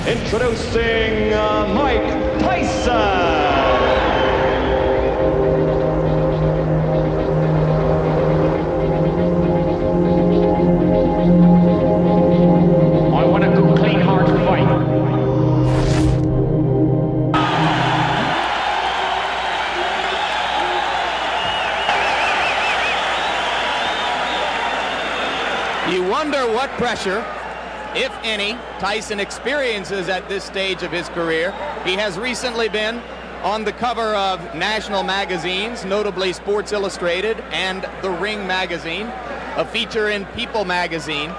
Introducing Mike Tyson. I want a good, clean, hard fight. You wonder what pressure, if any, Tyson experiences at this stage of his career. He has recently been on the cover of national magazines, notably Sports Illustrated and The Ring magazine, a feature in People magazine.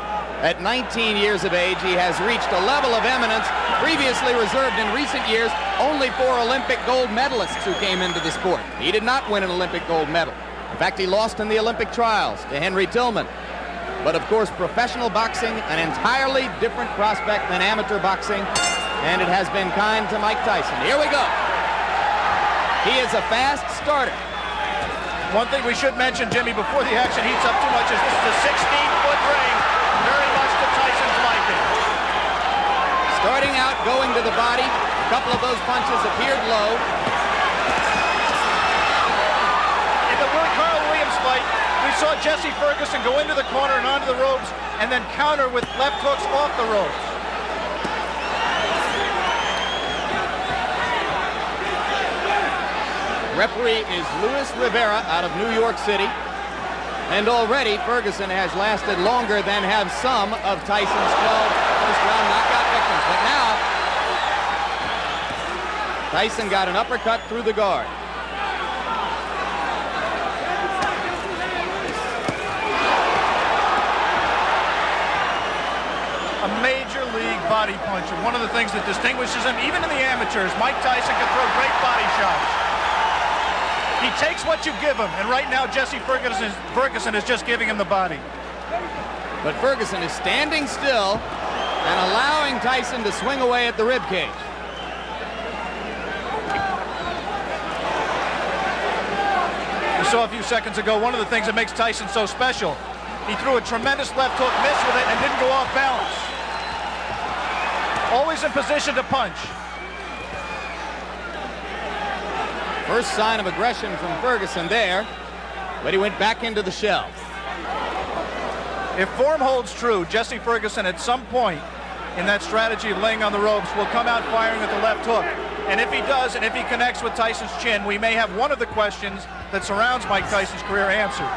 At 19 years of age, he has reached a level of eminence previously reserved in recent years only for Olympic gold medalists who came into the sport. He did not win an Olympic gold medal. In fact, he lost in the Olympic trials to Henry Tillman. But of course, professional boxing, an entirely different prospect than amateur boxing, and it has been kind to Mike Tyson. Here we go. He is a fast starter. One thing we should mention, Jimmy, before the action heats up too much, is this is a 16-foot ring, very much to Tyson's liking. Starting out, going to the body. A couple of those punches appeared low. In the Carl Williams fight, we saw Jesse Ferguson go into the corner and onto the ropes and then counter with left hooks off the ropes. Referee is Luis Rivera out of New York City. And already Ferguson has lasted longer than have some of Tyson's 12 first-round knockout victims. But now, Tyson got an uppercut through the guard. A major league body puncher. One of the things that distinguishes him, even in the amateurs, Mike Tyson can throw great body shots. He takes what you give him, and right now Jesse Ferguson is just giving him the body. But Ferguson is standing still and allowing Tyson to swing away at the ribcage. We saw a few seconds ago one of the things that makes Tyson so special. He threw a tremendous left hook, missed with it, and didn't go off balance. Always in position to punch. First sign of aggression from Ferguson there, but he went back into the shell. If form holds true, Jesse Ferguson at some point in that strategy of laying on the ropes will come out firing with the left hook. And if he does, and if he connects with Tyson's chin, we may have one of the questions that surrounds Mike Tyson's career answered.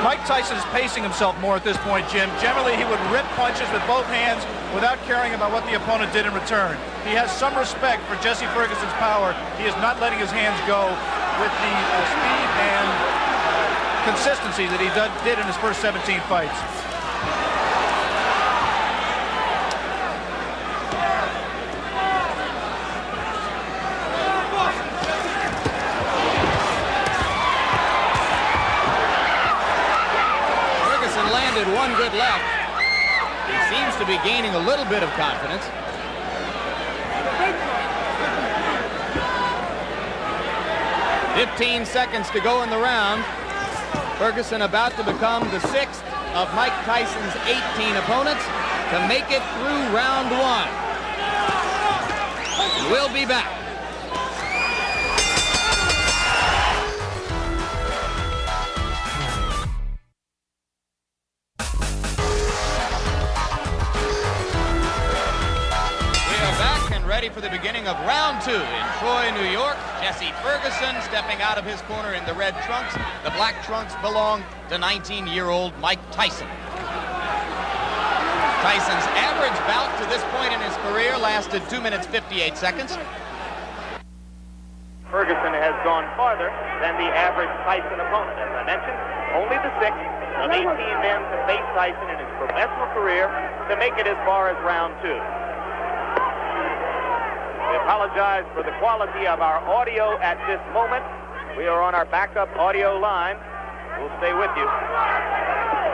Mike Tyson is pacing himself more at this point, Jim. Generally, he would rip punches with both hands without caring about what the opponent did in return. He has some respect for Jesse Ferguson's power. He is not letting his hands go with the speed and consistency that he did in his first 17 fights. One good left. He seems to be gaining a little bit of confidence. "15 seconds to go in the round. Ferguson about to become the 6th of Mike Tyson's 18 opponents to make it through round 1. We'll be back. Ready for the beginning of round 2 in Troy, New York. Jesse Ferguson stepping out of his corner in the red trunks. The black trunks belong to 19-year-old Mike Tyson. Tyson's average bout to this point in his career lasted 2 minutes 58 seconds. Ferguson has gone farther than the average Tyson opponent. As I mentioned, only the 6th of 18 men to face Tyson in his professional career to make it as far as round 2. We apologize for the quality of our audio at this moment. We are on our backup audio line. We'll stay with you.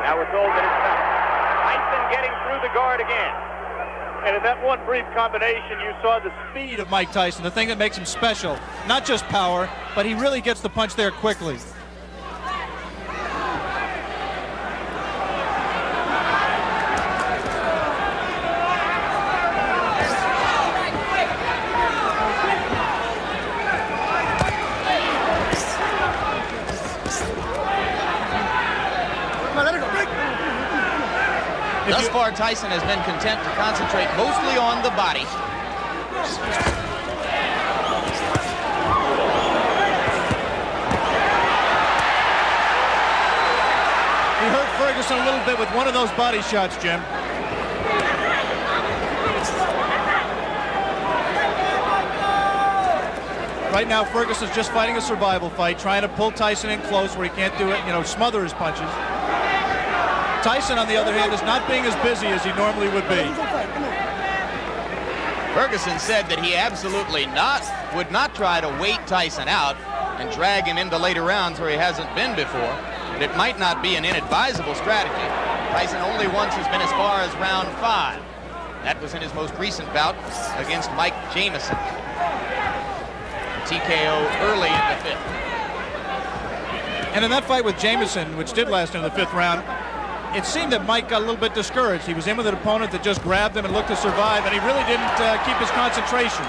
Now we're told that it's stopped. Tyson getting through the guard again. And in that one brief combination, you saw the speed of Mike Tyson, the thing that makes him special. Not just power, but he really gets the punch there quickly. Thus far, Tyson has been content to concentrate mostly on the body. He hurt Ferguson a little bit with one of those body shots, Jim. Right now, Ferguson's just fighting a survival fight, trying to pull Tyson in close where he can't do it, smother his punches. Tyson, on the other hand, is not being as busy as he normally would be. Ferguson said that he absolutely would not try to wait Tyson out and drag him into later rounds where he hasn't been before. But it might not be an inadvisable strategy. Tyson only once has been as far as round 5. That was in his most recent bout against Mike Jamison. TKO early in the 5th. And in that fight with Jamison, which did last into the 5th round, it seemed that Mike got a little bit discouraged. He was in with an opponent that just grabbed him and looked to survive, and he really didn't keep his concentration.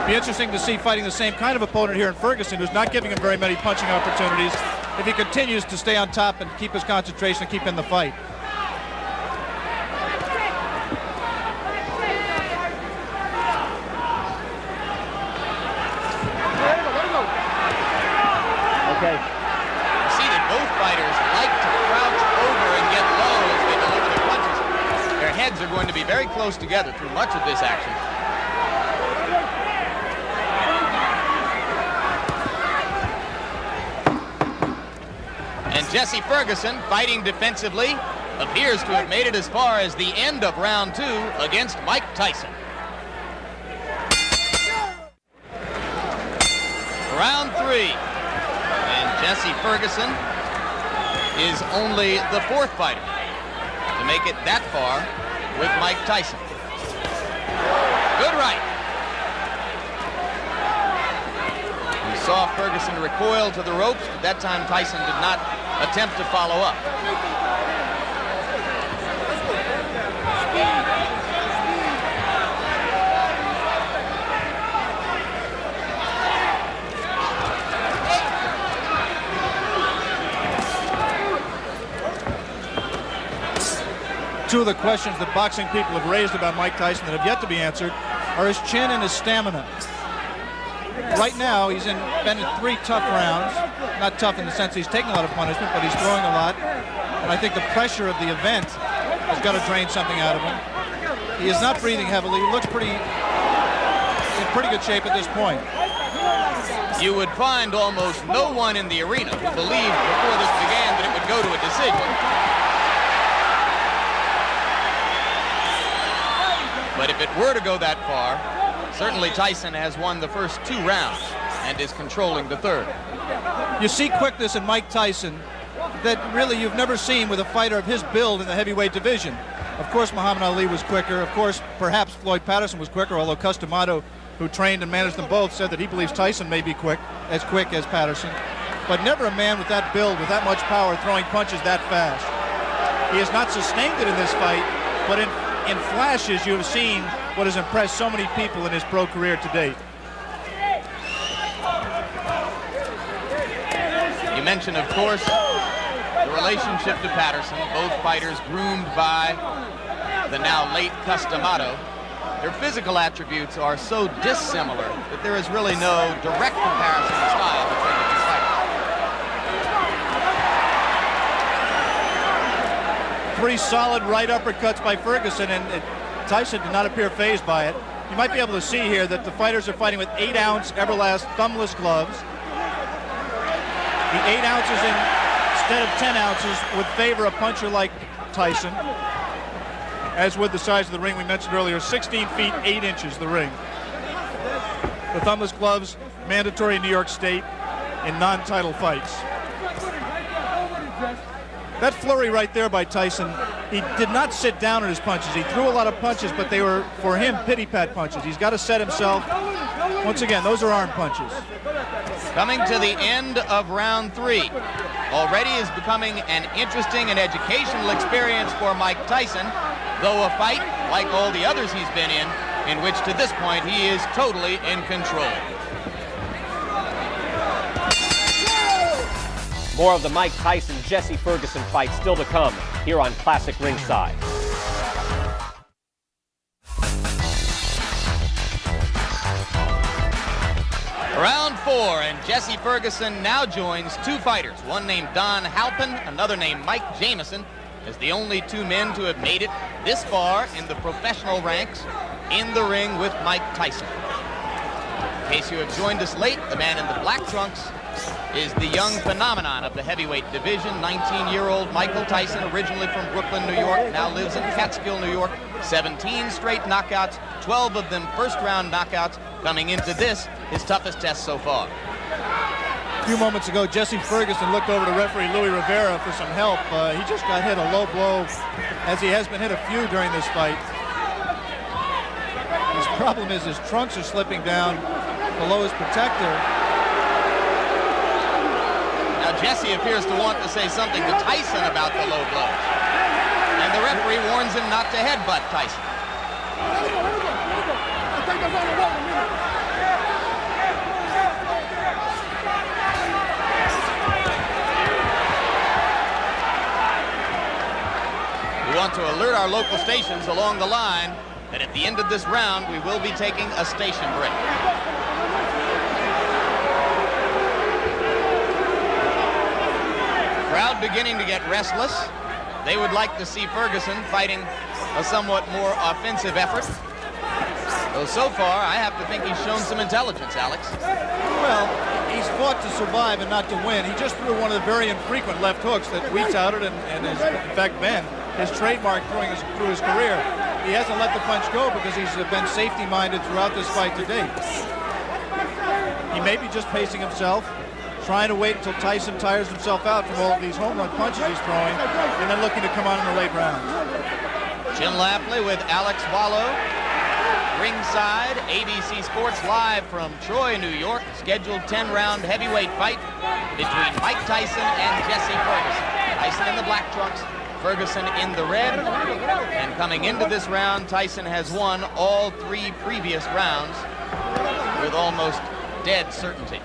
Be interesting to see fighting the same kind of opponent here in Ferguson, who's not giving him very many punching opportunities, if he continues to stay on top and keep his concentration and keep in the fight. Okay. You see that both fighters like to crouch over and get low as they deliver their punches. Their heads are going to be very close together through much of this action. And Jesse Ferguson, fighting defensively, appears to have made it as far as the end of round 2 against Mike Tyson. Round 3. Jesse Ferguson is only the 4th fighter to make it that far with Mike Tyson. Good right. We saw Ferguson recoil to the ropes, but that time Tyson did not attempt to follow up. Two of the questions that boxing people have raised about Mike Tyson that have yet to be answered are his chin and his stamina. Right now, he's been in 3 tough rounds. Not tough in the sense he's taking a lot of punishment, but he's throwing a lot. And I think the pressure of the event has got to drain something out of him. He is not breathing heavily. He looks in pretty good shape at this point. You would find almost no one in the arena who believed before this began that it would go to a decision. But if it were to go that far, certainly Tyson has won the first 2 rounds and is controlling the 3rd. You see quickness in Mike Tyson that really you've never seen with a fighter of his build in the heavyweight division. Of course, Muhammad Ali was quicker. Of course, perhaps Floyd Patterson was quicker, although Customato, who trained and managed them both, said that he believes Tyson may be quick as Patterson. But never a man with that build, with that much power, throwing punches that fast. He has not sustained it in this fight, but in flashes, you have seen what has impressed so many people in his pro career to date. You mentioned, of course, the relationship to Patterson. Both fighters groomed by the now late Customato. Their physical attributes are so dissimilar that there is really no direct comparison in style between the 2 fighters. 3 solid right uppercuts by Ferguson, and Tyson did not appear fazed by it. You might be able to see here that the fighters are fighting with 8-ounce Everlast thumbless gloves. The 8 ounces instead of 10 ounces would favor a puncher like Tyson, as would the size of the ring we mentioned earlier, 16 feet 8 inches the ring. The thumbless gloves, mandatory in New York State in non-title fights. That flurry right there by Tyson He did not sit down at his punches. He threw a lot of punches, but they were, for him, pity-pat punches. He's got to set himself. Once again, those are arm punches. Coming to the end of round 3. Already is becoming an interesting and educational experience for Mike Tyson, though a fight, like all the others he's been in which to this point he is totally in control. More of the Mike Tyson-Jesse Ferguson fight still to come here on Classic Ringside. Round 4, and Jesse Ferguson now joins 2 fighters, one named Don Halpin, another named Mike Jamison, as the only 2 men to have made it this far in the professional ranks in the ring with Mike Tyson. In case you have joined us late, the man in the black trunks is the young phenomenon of the heavyweight division, 19-year-old Michael Tyson, originally from Brooklyn, New York, now lives in Catskill, New York. 17 straight knockouts, 12 of them first-round knockouts, coming into this, his toughest test so far. A few moments ago, Jesse Ferguson looked over to referee Louis Rivera for some help. He just got hit a low blow, as he has been hit a few during this fight. His problem is his trunks are slipping down below his protector. Now Jesse appears to want to say something to Tyson about the low blows. And the referee warns him not to headbutt Tyson. We want to alert our local stations along the line that at the end of this round we will be taking a station break. Crowd beginning to get restless. They would like to see Ferguson fighting a somewhat more offensive effort. Though so far, I have to think he's shown some intelligence, Alex. Well, he's fought to survive and not to win. He just threw one of the very infrequent left hooks that we touted and has, in fact, been his trademark through his career. He hasn't let the punch go because he's been safety-minded throughout this fight to date. He may be just pacing himself, trying to wait until Tyson tires himself out from all of these home run punches he's throwing, and then looking to come on in the late rounds. Jim Lapley with Alex Wallow. Ringside, ABC Sports live from Troy, New York. Scheduled 10-round heavyweight fight between Mike Tyson and Jesse Ferguson. Tyson in the black trunks, Ferguson in the red. And coming into this round, Tyson has won all 3 previous rounds with almost dead certainty.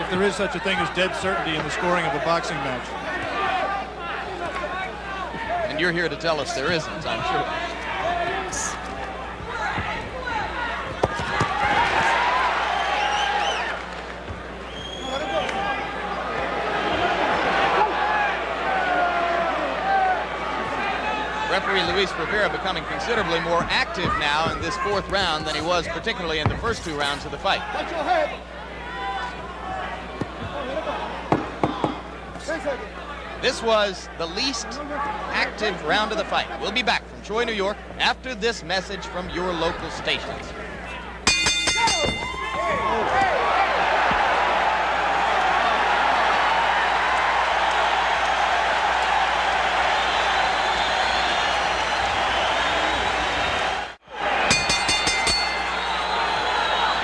If there is such a thing as dead certainty in the scoring of a boxing match. And you're here to tell us there isn't, I'm sure. Referee Luis Rivera becoming considerably more active now in this 4th round than he was particularly in the first 2 rounds of the fight. This was the least active round of the fight. We'll be back from Troy, New York after this message from your local stations.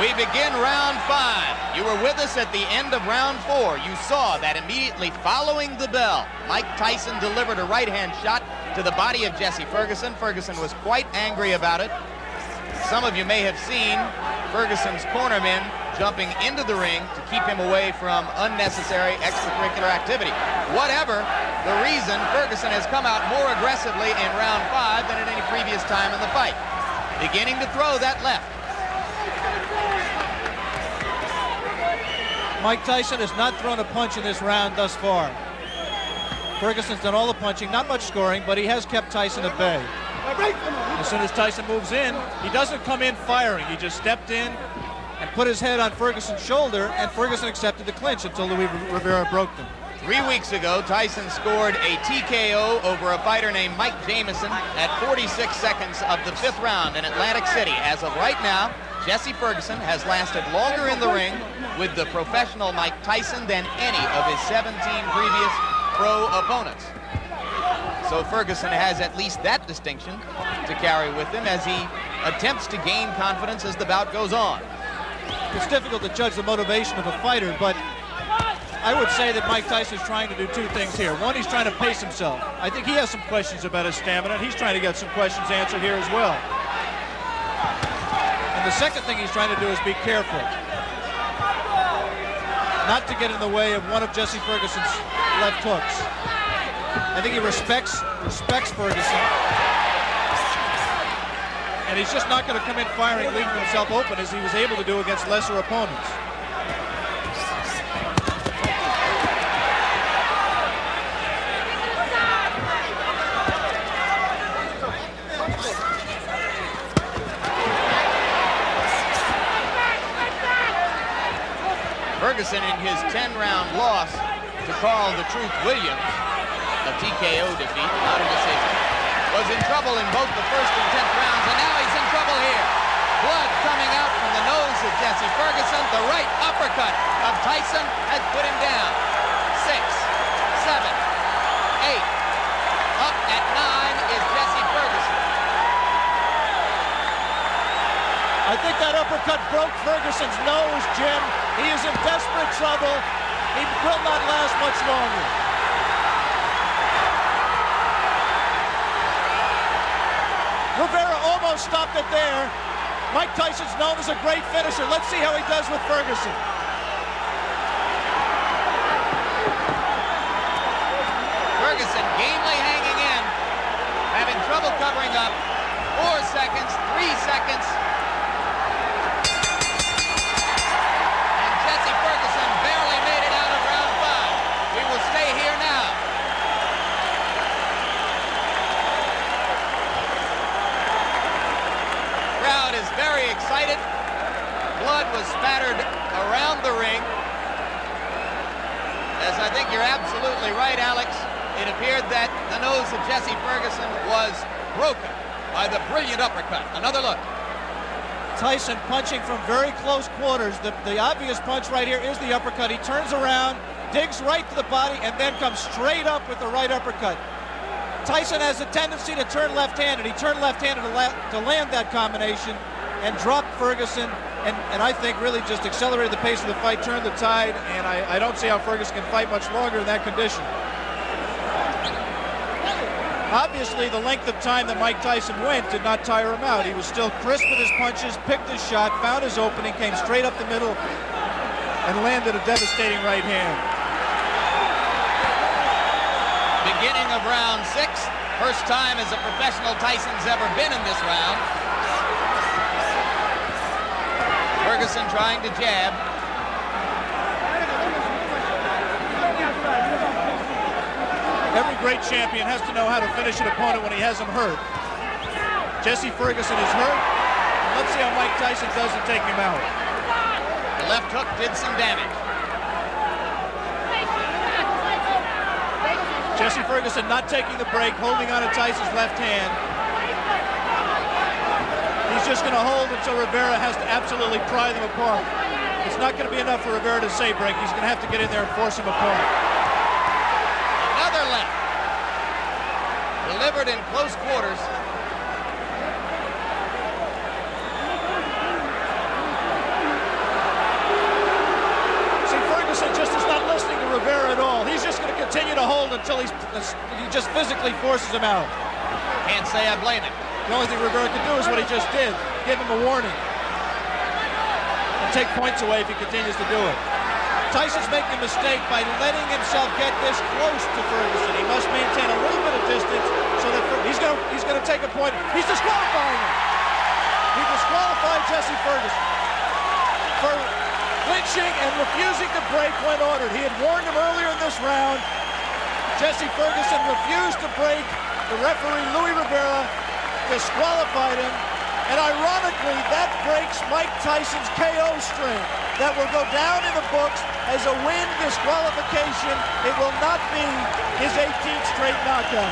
We begin round 5. You were with us at the end of round 4. You saw that immediately following the bell, Mike Tyson delivered a right-hand shot to the body of Jesse Ferguson. Ferguson was quite angry about it. Some of you may have seen Ferguson's cornermen jumping into the ring to keep him away from unnecessary extracurricular activity. Whatever the reason, Ferguson has come out more aggressively in round 5 than at any previous time in the fight. Beginning to throw that left. Mike Tyson has not thrown a punch in this round thus far. Ferguson's done all the punching, not much scoring, but he has kept Tyson at bay. As soon as Tyson moves in, he doesn't come in firing. He just stepped in and put his head on Ferguson's shoulder, and Ferguson accepted the clinch until Louis Rivera broke them. 3 weeks ago, Tyson scored a TKO over a fighter named Mike Jamison at 46 seconds of the 5th round in Atlantic City. As of right now, Jesse Ferguson has lasted longer in the ring with the professional Mike Tyson than any of his 17 previous pro opponents. So Ferguson has at least that distinction to carry with him as he attempts to gain confidence as the bout goes on. It's difficult to judge the motivation of a fighter, but I would say that Mike Tyson is trying to do two things here. One, he's trying to pace himself. I think he has some questions about his stamina, and he's trying to get some questions answered here as well. And the second thing he's trying to do is be careful not to get in the way of one of Jesse Ferguson's left hooks. I think he respects Ferguson, and he's just not going to come in firing, leaving himself open as he was able to do against lesser opponents. Ferguson, in his 10-round loss to Carl the Truth Williams, a TKO defeat, not a decision, was in trouble in both the first and 10th rounds, and now he's in trouble here. Blood coming out from the nose of Jesse Ferguson. The right uppercut of Tyson has put him down. 6, 7, 8. Up at 9 is Jesse Ferguson. I think that uppercut broke Ferguson's nose, Jim. He is in desperate trouble. He will not last much longer. Rivera almost stopped it there. Mike Tyson's known as a great finisher. Let's see how he does with Ferguson. Ferguson gamely hanging in, having trouble covering up. 4 seconds, 3 seconds. Very excited. Blood was spattered around the ring. As I think you're absolutely right, Alex, it appeared that the nose of Jesse Ferguson was broken by the brilliant uppercut. Another look. Tyson punching from very close quarters. The obvious punch right here is the uppercut. He turns around, digs right to the body, and then comes straight up with the right uppercut. Tyson has a tendency to turn left-handed. He turned left-handed to land that combination and dropped Ferguson, and I think really just accelerated the pace of the fight, turned the tide, and I don't see how Ferguson can fight much longer in that condition. Obviously, the length of time that Mike Tyson went did not tire him out. He was still crisp with his punches, picked his shot, found his opening, came straight up the middle, and landed a devastating right hand. Beginning of round 6. First time as a professional Tyson's ever been in this round. Ferguson trying to jab. Every great champion has to know how to finish an opponent when he has him hurt. Jesse Ferguson is hurt. Let's see how Mike Tyson does to take him out. The left hook did some damage. Jesse Ferguson not taking the break, holding on to Tyson's left hand. He's just going to hold until Rivera has to absolutely pry them apart. It's not going to be enough for Rivera to say break. He's going to have to get in there and force him apart. Another left. Delivered in close quarters. See, Ferguson just is not listening to Rivera at all. He's just going to continue to hold until he just physically forces him out. Can't say I blame him. The only thing Rivera can do is what he just did, give him a warning. And take points away if he continues to do it. Tyson's making a mistake by letting himself get this close to Ferguson. He must maintain a little bit of distance so that he's going to take a point. He's disqualifying him. He disqualified Jesse Ferguson for clinching and refusing to break when ordered. He had warned him earlier in this round. Jesse Ferguson refused to break. The referee, Louis Rivera, disqualified him, and ironically, that breaks Mike Tyson's KO string. That will go down in the books as a win disqualification. It will not be his 18th straight knockout.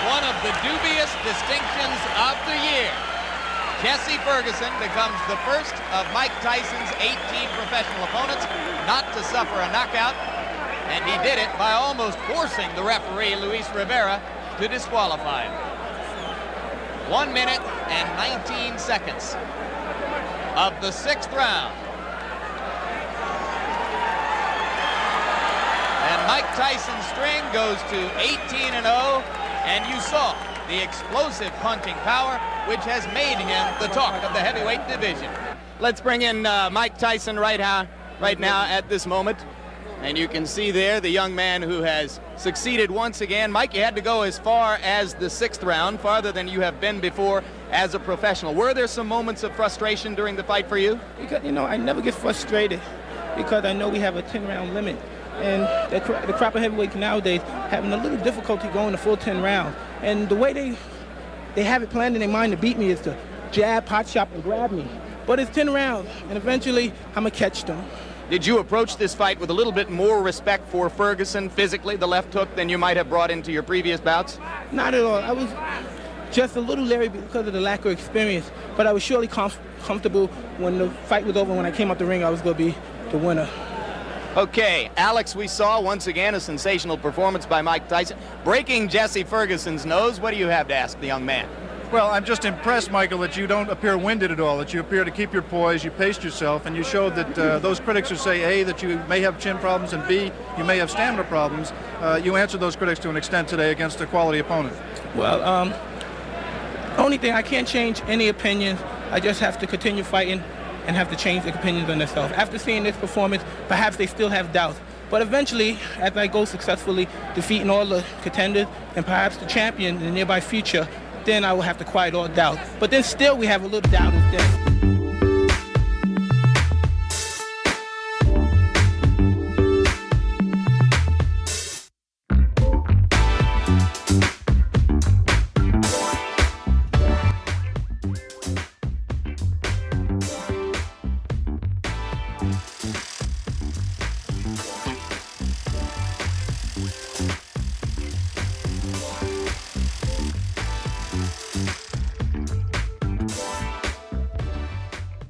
One of the dubious distinctions of the year. Jesse Ferguson becomes the first of Mike Tyson's 18 professional opponents not to suffer a knockout, and he did it by almost forcing the referee, Luis Rivera, to disqualify him. 1 minute and 19 seconds of the 6th round. And Mike Tyson's string goes to 18-0, and you saw the explosive punching power, which has made him the talk of the heavyweight division. Let's bring in Mike Tyson right now at this moment. And you can see there the young man who has succeeded once again. Mike, you had to go as far as the 6th round, farther than you have been before as a professional. Were there some moments of frustration during the fight for you? Because, I never get frustrated because I know we have a 10-round limit. And the crop of heavyweights nowadays having a little difficulty going the full 10 rounds. And the way they have it planned in their mind to beat me is to jab, pot shot, and grab me. But it's 10 rounds, and eventually I'm going to catch them. Did you approach this fight with a little bit more respect for Ferguson physically, the left hook, than you might have brought into your previous bouts? Not at all. I was just a little leery because of the lack of experience, but I was surely comfortable when the fight was over. When I came out the ring, I was going to be the winner. Okay, Alex, we saw once again a sensational performance by Mike Tyson, breaking Jesse Ferguson's nose. What do you have to ask the young man? Well, I'm just impressed, Michael, that you don't appear winded at all, that you appear to keep your poise, you paced yourself, and you showed that those critics who say, A, that you may have chin problems, and B, you may have stamina problems, you answered those critics to an extent today against a quality opponent. Well, only thing, I can't change any opinions. I just have to continue fighting and have to change their opinions on themselves. After seeing this performance, perhaps they still have doubts. But eventually, as I go successfully defeating all the contenders and perhaps the champion in the nearby future, then I will have to quiet all doubt. But then still we have a little doubt within.